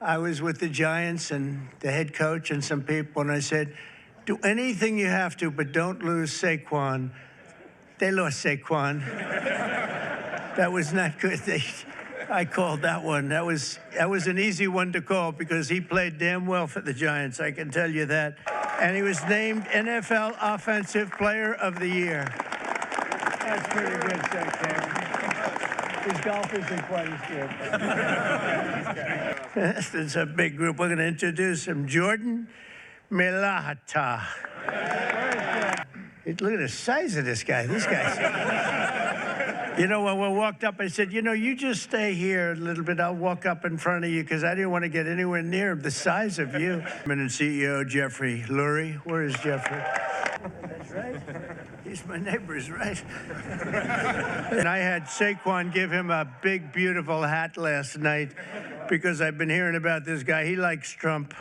I was with the Giants and the head coach and some people, and I said, do anything you have to, but don't lose Saquon. They lost Saquon. That was not good. I called that one. That was an easy one to call because he played damn well for the Giants, I can tell you that. And he was named NFL Offensive Player of the Year. That's pretty good, Saquon. His golf isn't quite as good. It's a big group. We're going to introduce him. Jordan Milata. Look at the size of this guy. This guy's... You know, when we walked up, I said, you know, you just stay here a little bit. I'll walk up in front of you because I didn't want to get anywhere near the size of you. And CEO Jeffrey Lurie. Where is Jeffrey? That's right. He's my neighbor's right. And I had Saquon give him a big, beautiful hat last night because I've been hearing about this guy. He likes Trump.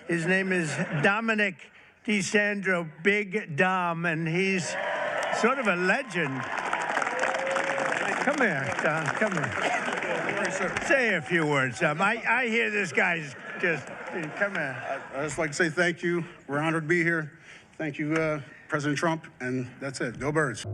His name is Dominic DeSandro, Big Dom, and he's sort of a legend. Come here, Tom. Come here. Say a few words, Tom. I hear this guy's just... Come here. I'd just like to say thank you. We're honored to be here. Thank you, President Trump, and that's it. Go Birds.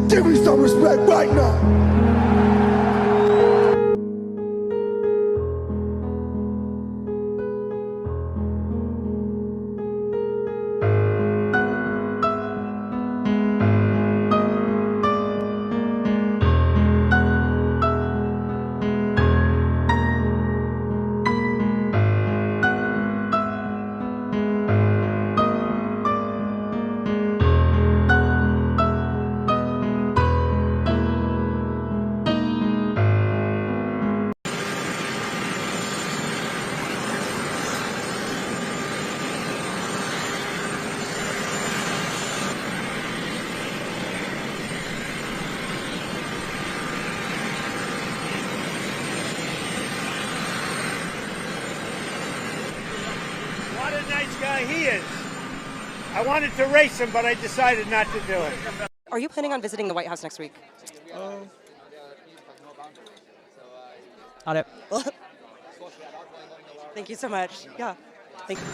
Give me some respect right now. What a nice guy he is. I wanted to race him, but I decided not to do it. Are you planning on visiting the White House next week? Got it. Thank you so much. Yeah. Thank you.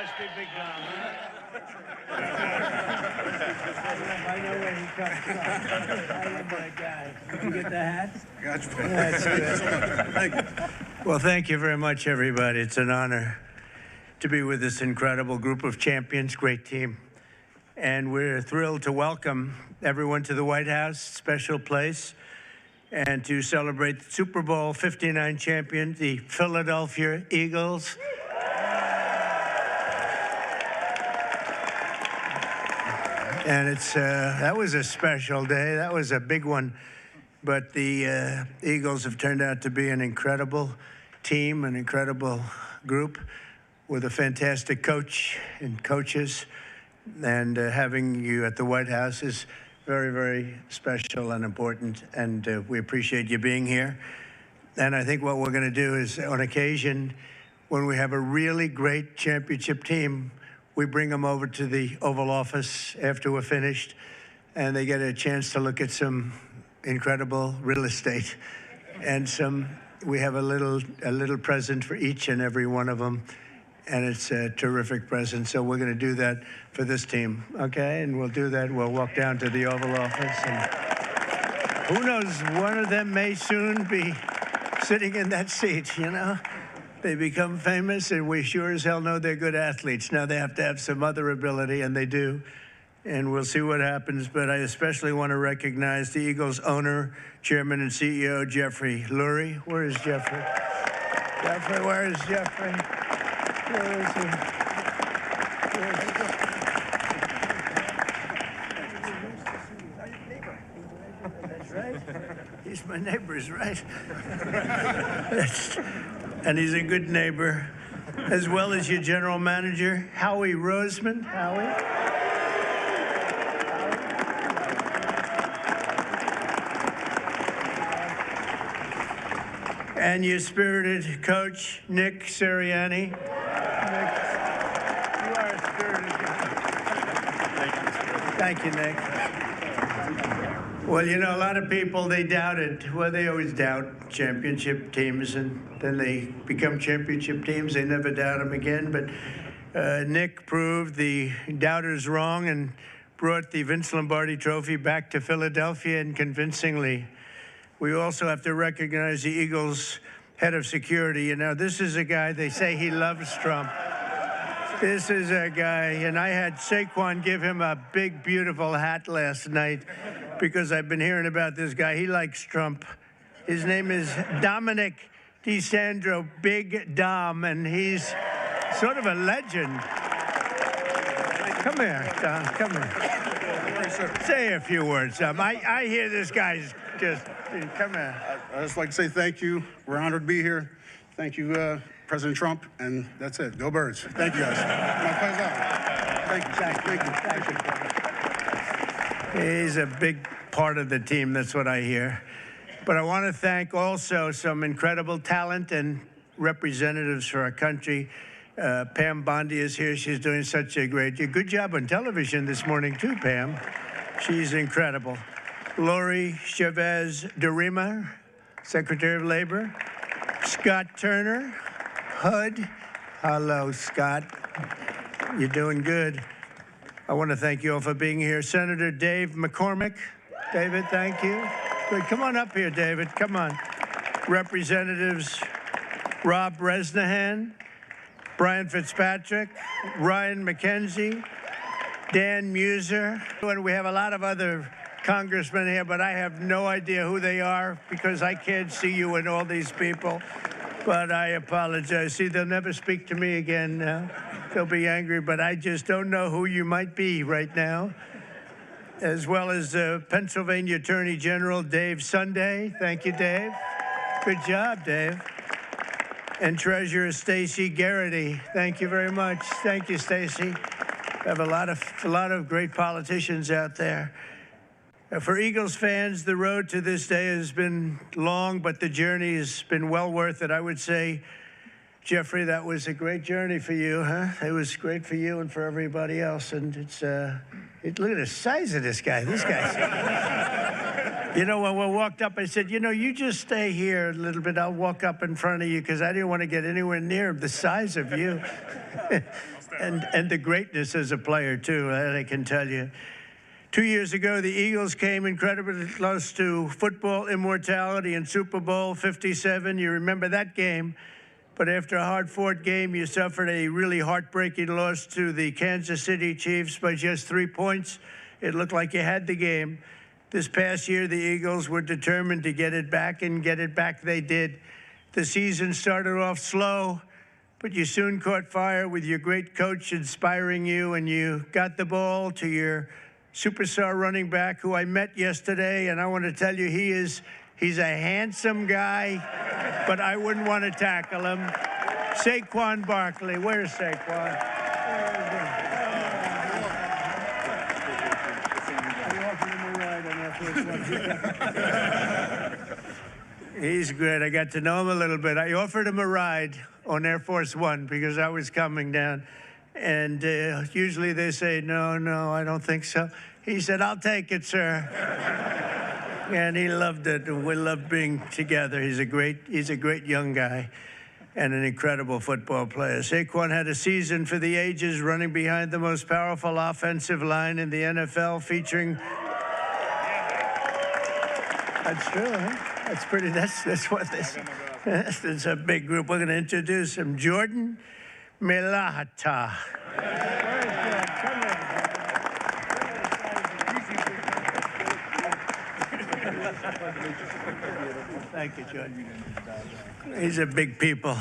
must be Big Dom, huh? I know where he comes from. I love that guy. Did you get the hat? Got you. That's good. Thank you. Well, thank you very much, everybody. It's an honor to be with this incredible group of champions, great team. And we're thrilled to welcome everyone to the White House, special place, and to celebrate the Super Bowl 59 champion, the Philadelphia Eagles. And that was a special day. That was a big one. But the Eagles have turned out to be an incredible team, an incredible group with a fantastic coach and coaches. And having you at the White House is very, very special and important. And we appreciate you being here. And I think what we're going to do is, on occasion, when we have a really great championship team, we bring them over to the Oval Office after we're finished, and they get a chance to look at some incredible real estate. And we have a little present for each and every one of them, and it's a terrific present. So we're going to do that for this team, okay? And we'll do that. We'll walk down to the Oval Office, and who knows, one of them may soon be sitting in that seat, you know? They become famous, and we sure as hell know they're good athletes. Now they have to have some other ability, and they do. And we'll see what happens. But I especially want to recognize the Eagles owner, chairman, and CEO, Jeffrey Lurie. Where is Jeffrey? Jeffrey, where is Jeffrey? Where is he? That's right. He's my neighbor, is right. And he's a good neighbor, as well as your general manager, Howie Roseman. Howie? And your spirited coach, Nick Sirianni. Nick, you are a spirited coach. Thank you, Nick. Well, you know, a lot of people, they doubted. Well, they always doubt championship teams, and then they become championship teams. They never doubt them again. But Nick proved the doubters wrong and brought the Vince Lombardi Trophy back to Philadelphia, and convincingly. We also have to recognize the Eagles' head of security. You know, this is a guy, they say he loves Trump. This is a guy, and I had Saquon give him a big, beautiful hat last night because I've been hearing about this guy. He likes Trump. His name is Dominic DeSandro, Big Dom, and he's sort of a legend. Come here, Dom, come here. Say a few words, Dom. I hear this guy's just, come here. I'd just like to say thank you. We're honored to be here. Thank you, President Trump, and that's it. Go Birds. Thank you, guys. My pleasure. Thank you. He's a big part of the team. That's what I hear. But I want to thank also some incredible talent and representatives for our country. Pam Bondi is here. She's doing such a good job on television this morning, too, Pam. She's incredible. Lori Chavez DeRima, Secretary of Labor. Scott Turner, HUD. Hello, Scott. You're doing good. I want to thank you all for being here. Senator Dave McCormick. David, thank you. Good. Come on up here, David. Come on. Representatives Rob Bresnahan, Brian Fitzpatrick, Ryan McKenzie, Dan Muser. And we have a lot of other congressmen here, but I have no idea who they are because I can't see you and all these people. But I apologize. See, they'll never speak to me again now. They'll be angry, but I just don't know who you might be right now. As well as Pennsylvania Attorney General Dave Sunday. Thank you, Dave. Good job, Dave. And Treasurer Stacey Garrity. Thank you very much. Thank you, Stacey. We have a lot of great politicians out there. For Eagles fans, the road to this day has been long, but the journey has been well worth it. I would say, Jeffrey, that was a great journey for you, huh? It was great for you and for everybody else. And look at the size of this guy. This guy's, you know, when we walked up, I said, you know, you just stay here a little bit. I'll walk up in front of you because I didn't want to get anywhere near the size of you. and the greatness as a player, too, I can tell you. 2 years ago, the Eagles came incredibly close to football immortality in Super Bowl 57. You remember that game. But after a hard-fought game, you suffered a really heartbreaking loss to the Kansas City Chiefs by just 3 points. It looked like you had the game. This past year, the Eagles were determined to get it back, and get it back they did. The season started off slow, but you soon caught fire with your great coach inspiring you, and you got the ball to your superstar running back who I met yesterday, and I want to tell you he's a handsome guy, but I wouldn't want to tackle him. Saquon Barkley. Where's Saquon? He's good. I got to know him a little bit. I offered him a ride on Air Force One because I was coming down. And usually they say, no, I don't think so. He said, I'll take it, sir. And he loved it. And we loved being together. He's a great young guy and an incredible football player. Saquon had a season for the ages, running behind the most powerful offensive line in the NFL, featuring... That's true, huh? That's pretty, that's what this, it's a big group. We're going to introduce him. Jordan Melahata. Thank you, Jordan. These are big people.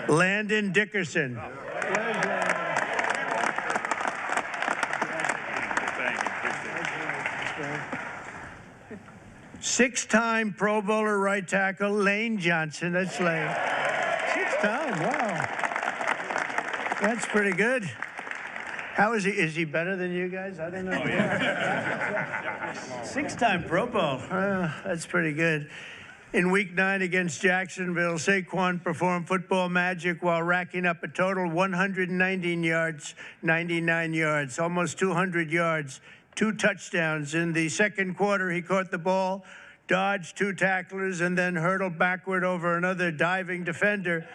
Landon Dickerson. Six-time Pro Bowler right tackle, Lane Johnson. That's Lane. Six-time, wow. That's pretty good. How is he? Is he better than you guys? I don't know. Oh, yeah. Six-time Pro Bowl. That's pretty good. In Week 9 against Jacksonville, Saquon performed football magic while racking up a total 119 yards, 99 yards, almost 200 yards, 2 touchdowns. In the second quarter, he caught the ball, dodged 2 tacklers, and then hurtled backward over another diving defender,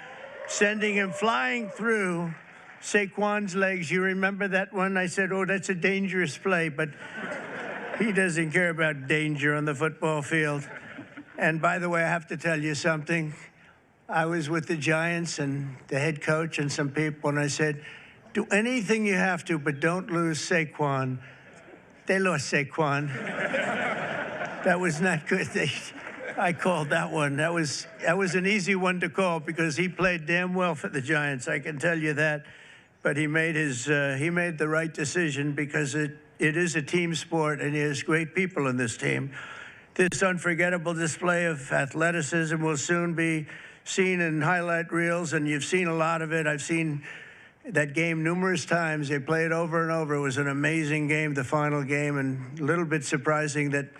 sending him flying through Saquon's legs. You remember that one? I said, oh, that's a dangerous play, but he doesn't care about danger on the football field. And by the way, I have to tell you something. I was with the Giants and the head coach and some people, and I said, do anything you have to, but don't lose Saquon. They lost Saquon. That was not good. I called that one. That was an easy one to call because he played damn well for the Giants. I can tell you that. But he made the right decision because it is a team sport and he has great people in this team. This unforgettable display of athleticism will soon be seen in highlight reels, and you've seen a lot of it. I've seen that game numerous times. They play it over and over. It was an amazing game, the final game, and a little bit surprising that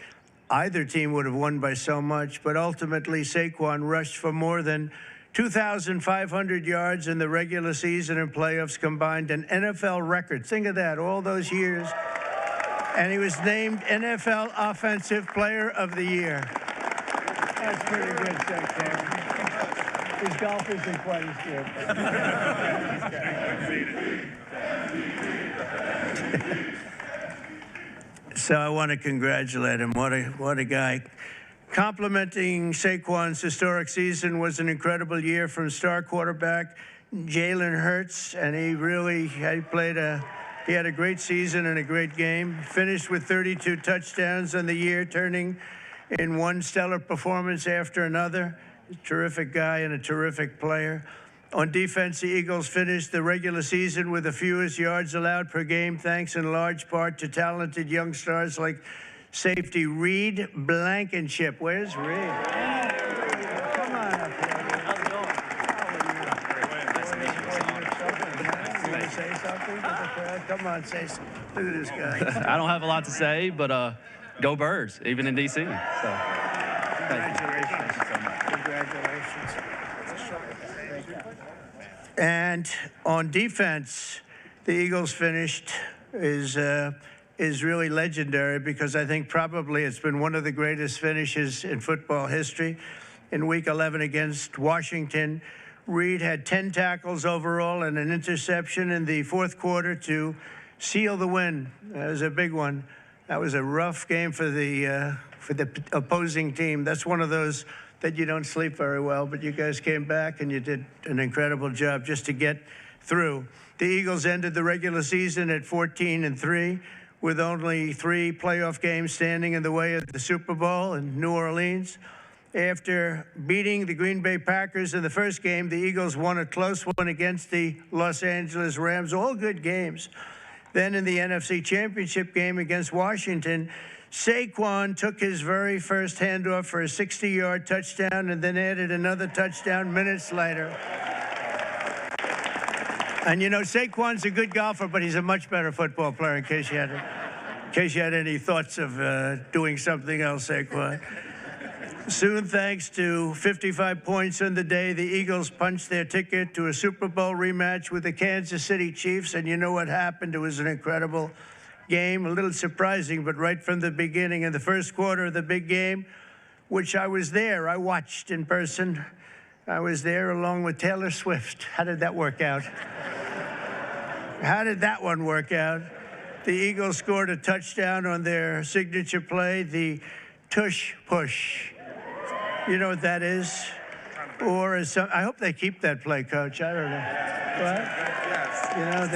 either team would have won by so much. But ultimately, Saquon rushed for more than 2,500 yards in the regular season and playoffs combined, an NFL record. Think of that, all those years. And he was named NFL Offensive Player of the Year. That's pretty good, Saquon. His golf isn't quite as good. So I want to congratulate him. What a guy. Complimenting Saquon's historic season was an incredible year from star quarterback Jalen Hurts, and he had a great season and a great game. Finished with 32 touchdowns on the year, turning in one stellar performance after another. A terrific guy and a terrific player. On defense, the Eagles finished the regular season with the fewest yards allowed per game, thanks in large part to talented young stars like safety Reed Blankenship. Where's Reed? Come on up here. How's it going? You want to say something to the crowd? Come on, say something. Look at this guy. I don't have a lot to say, but go Birds, even in D.C. So, congratulations. Thank you so much. Congratulations. And on defense, the Eagles finished is really legendary because I think probably it's been one of the greatest finishes in football history. In Week 11 against Washington, Reed had 10 tackles overall and an interception in the fourth quarter to seal the win. That was a big one. That was a rough game for the opposing team. That's one of those that you don't sleep very well, but you guys came back and you did an incredible job just to get through. The Eagles ended the regular season at 14-3 with only 3 playoff games standing in the way of the Super Bowl in New Orleans. After beating the Green Bay Packers in the first game, the Eagles won a close one against the Los Angeles Rams. All good games. Then in the NFC Championship game against Washington, Saquon took his very first handoff for a 60-yard touchdown and then added another touchdown minutes later. And you know, Saquon's a good golfer, but he's a much better football player, in case you had any thoughts of doing something else, Saquon. Soon, thanks to 55 points on the day, the Eagles punched their ticket to a Super Bowl rematch with the Kansas City Chiefs. And you know what happened? It was an incredible game, a little surprising, but right from the beginning, in the first quarter of the big game, which I was there, I watched in person. I was there along with Taylor Swift. How did that work out? How did that one work out? The Eagles scored a touchdown on their signature play, the tush push. You know what that is? Or is some, I hope they keep that play, Coach. I don't know. What? Yes. You know,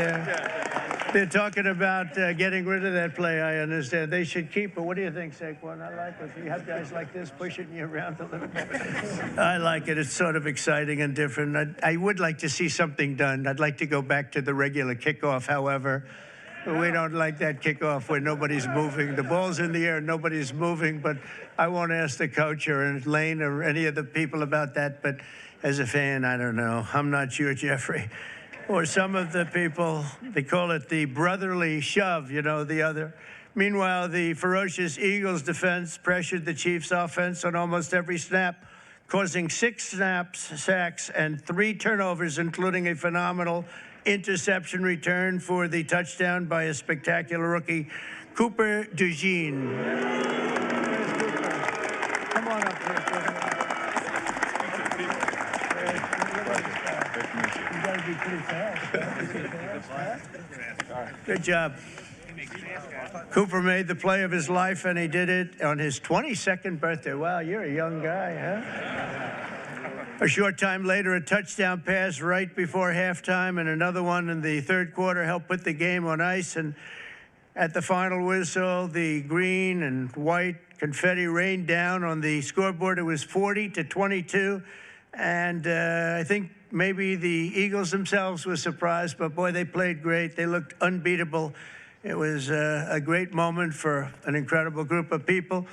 they're talking about getting rid of that play, I understand. They should keep it. What do you think, Saquon? I like it. You have guys like this pushing you around a little bit. I like it. It's sort of exciting and different. I would like to see something done. I'd like to go back to the regular kickoff, however. We don't like that kickoff where nobody's moving. The ball's in the air, nobody's moving, but I won't ask the coach or Lane or any of the people about that, but as a fan, I don't know. I'm not sure, Jeffrey. Or some of the people, they call it the brotherly shove, you know, the other. Meanwhile, the ferocious Eagles defense pressured the Chiefs offense on almost every snap, causing 6 sacks, and 3 turnovers, including a phenomenal interception return for the touchdown by a spectacular rookie, Cooper DeJean. Come on up here, Cooper. You got to be pretty fast. Good job. Cooper made the play of his life, and he did it on his 22nd birthday. Wow, you're a young guy, huh? A short time later, a touchdown pass right before halftime and another one in the third quarter helped put the game on ice. And at the final whistle, the green and white confetti rained down on the scoreboard. It was 40-22. And I think maybe the Eagles themselves were surprised, but boy, they played great. They looked unbeatable. It was a great moment for an incredible group of people.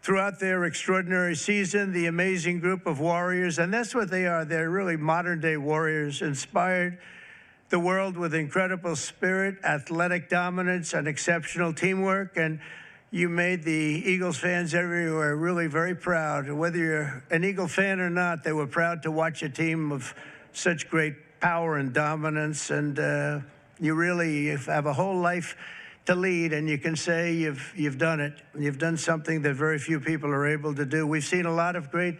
Throughout their extraordinary season, the amazing group of warriors, and that's what they are. They're really modern-day warriors, inspired the world with incredible spirit, athletic dominance, and exceptional teamwork. And you made the Eagles fans everywhere really very proud. Whether you're an Eagle fan or not, they were proud to watch a team of such great power and dominance. And you really have a whole life to lead, and you can say you've done it. You've done something that very few people are able to do. We've seen a lot of great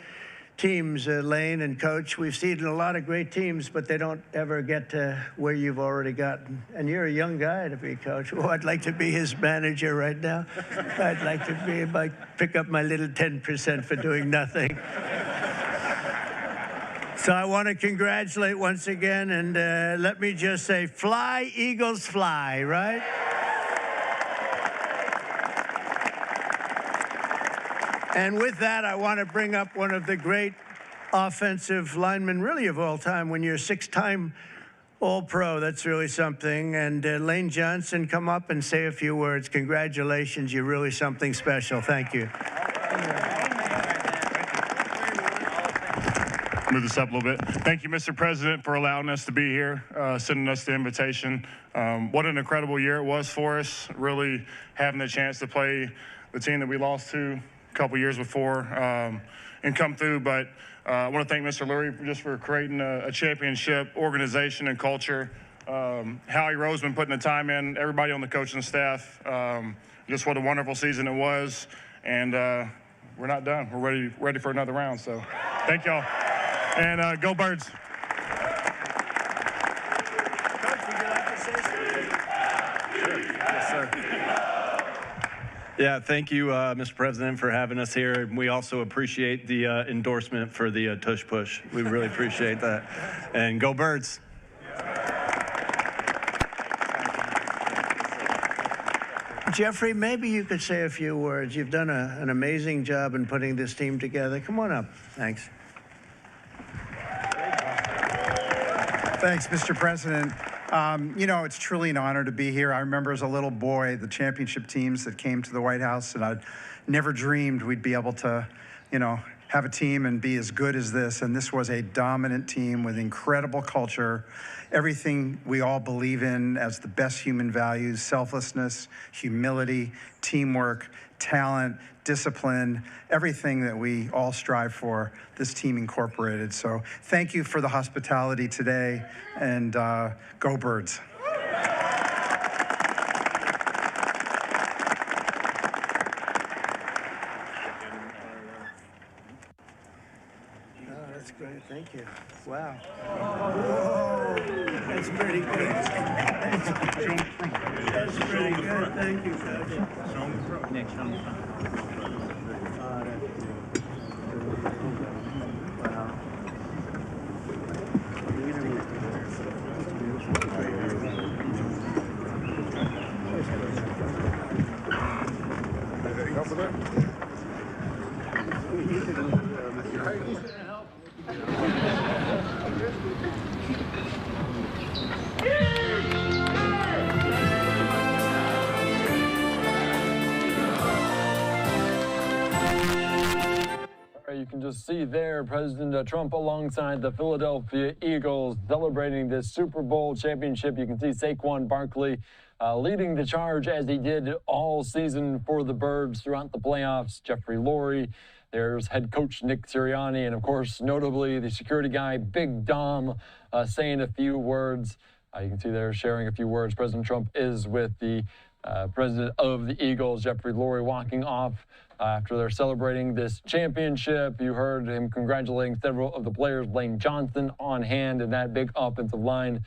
teams, Lane and Coach. We've seen a lot of great teams, but they don't ever get to where you've already gotten. And you're a young guy to be Coach. Oh, I'd like to be his manager right now. I'd like to be, pick up my little 10% for doing nothing. So I want to congratulate once again, and let me just say, fly, Eagles, fly, right? And with that, I want to bring up one of the great offensive linemen, really of all time. When you're a 6-time All-Pro, that's really something. And Lane Johnson, come up and say a few words. Congratulations, you're really something special. Thank you. Move this up a little bit. Thank you, Mr. President, for allowing us to be here, sending us the invitation. What an incredible year it was for us, really having the chance to play the team that we lost to couple years before and come through. But I want to thank Mr. Lurie just for creating a championship organization and culture. Howie Roseman putting the time in, everybody on the coaching staff. Just what a wonderful season it was. And we're not done. We're ready for another round. So thank y'all. And go Birds. Coach, would you like to say something? Sure. Yes, sir. Yeah, thank you, Mr. President, for having us here. We also appreciate the endorsement for the tush push. We really appreciate that. And go Birds. Jeffrey, maybe you could say a few words. You've done an amazing job in putting this team together. Come on up. Thanks. Thanks, Mr. President. You know, it's truly an honor to be here. I remember as a little boy, the championship teams that came to the White House, and I'd never dreamed we'd be able to, you know, have a team and be as good as this. And this was a dominant team with incredible culture, everything we all believe in as the best human values: selflessness, humility, teamwork, talent, discipline, everything that we all strive for, this team incorporated. So thank you for the hospitality today, and go Birds. That's great. Thank you. Wow. Whoa. That's pretty good. That's pretty good. Thank you, Coach. Next one. You can just see there President Trump alongside the Philadelphia Eagles celebrating this Super Bowl championship. You can see Saquon Barkley leading the charge as he did all season for the Birds throughout the playoffs. Jeffrey Lurie, there's head coach Nick Sirianni, and of course, notably the security guy, Big Dom, saying a few words. You can see there sharing a few words. President Trump is with the president of the Eagles, Jeffrey Lurie, walking off after they're celebrating this championship. You heard him congratulating several of the players, Lane Johnson on hand in that big offensive line,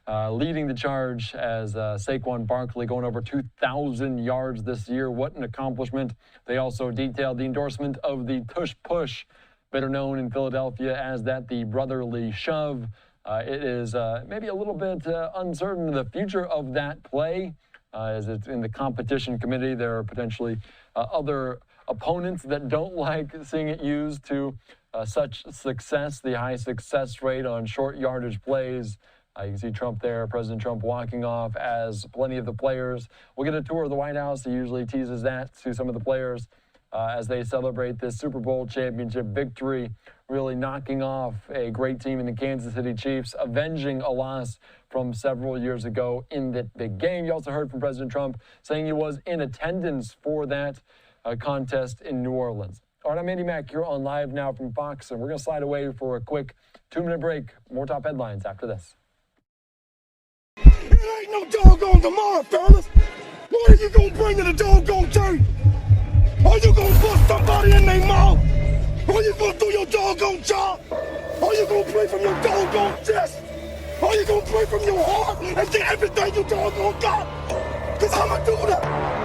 leading the charge as Saquon Barkley going over 2,000 yards this year. What an accomplishment. They also detailed the endorsement of the tush push, better known in Philadelphia as the brotherly shove. It is maybe a little bit uncertain the future of that play. As it's in the competition committee, there are potentially other opponents that don't like seeing it used to such success, the high success rate on short yardage plays. You can see Trump there, President Trump walking off as plenty of the players. We'll get a tour of the White House. He usually teases that to some of the players as they celebrate this Super Bowl championship victory, really knocking off a great team in the Kansas City Chiefs, avenging a loss from several years ago in that big game. You also heard from President Trump saying he was in attendance for that contest in New Orleans. All right, I'm Andy Mack. You're on Live Now from Fox, and we're going to slide away for a quick 2-minute break. More top headlines after this. It ain't no doggone tomorrow, fellas. What are you gonna bring to the doggone table? Are you gonna bust somebody in their mouth? Are you gonna do your doggone job? Are you gonna play from your doggone chest? Are you gonna play from your heart and get everything you doggone got? Cause I'ma do that.